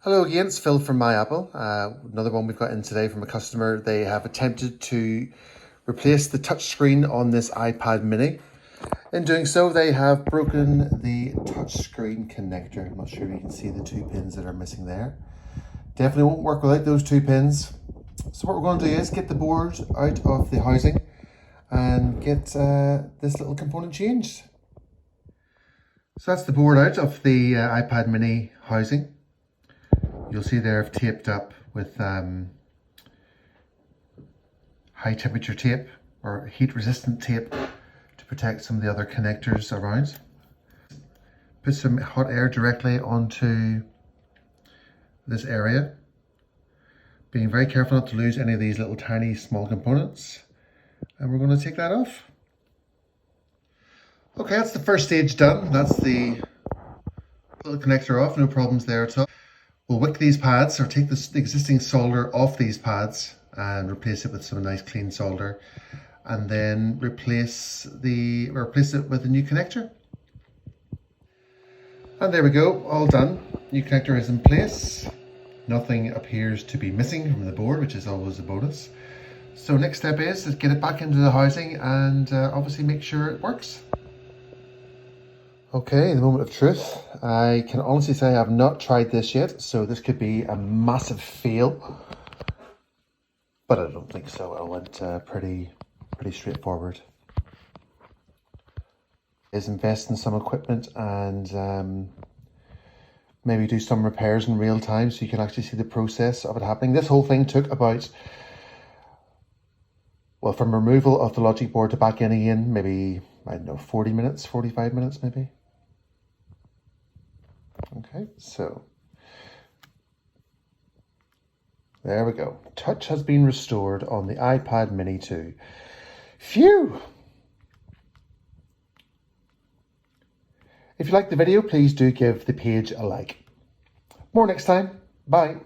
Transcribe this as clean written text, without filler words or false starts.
Hello again, it's Phil from My Apple. Another one we've got in today from a customer. They have attempted to replace the touchscreen on this iPad mini. In doing so, they have broken the touchscreen connector. I'm not sure if you can see the two pins that are missing there. Definitely won't work without those two pins. So what we're going to do is get the board out of the housing and get this little component changed. So that's the board out of the iPad mini housing. You'll see there I've taped up with high temperature tape or heat resistant tape to protect some of the other connectors around. Put some hot air directly onto this area, being very careful not to lose any of these little tiny small components, and we're going to take that off. Okay, that's the first stage done. That's the little connector off, no problems there at all. We'll wick these pads or take the existing solder off these pads and replace it with some nice clean solder, and then replace it with a new connector. And there we go, all done. New connector is in place. Nothing appears to be missing from the board, which is always a bonus. So next step is get it back into the housing and obviously make sure it works. Okay, the moment of truth. I can honestly say I have not tried this yet, so this could be a massive fail. But I don't think so. I went pretty straightforward. Is invest in some equipment and maybe do some repairs in real time so you can actually see the process of it happening. This whole thing took about, well, from removal of the logic board to back in again, maybe, I don't know, 40 minutes, 45 minutes maybe. Okay, so there we go. Touch has been restored on the iPad mini 2. Phew! If you liked the video, please do give the page a like. More next time. Bye.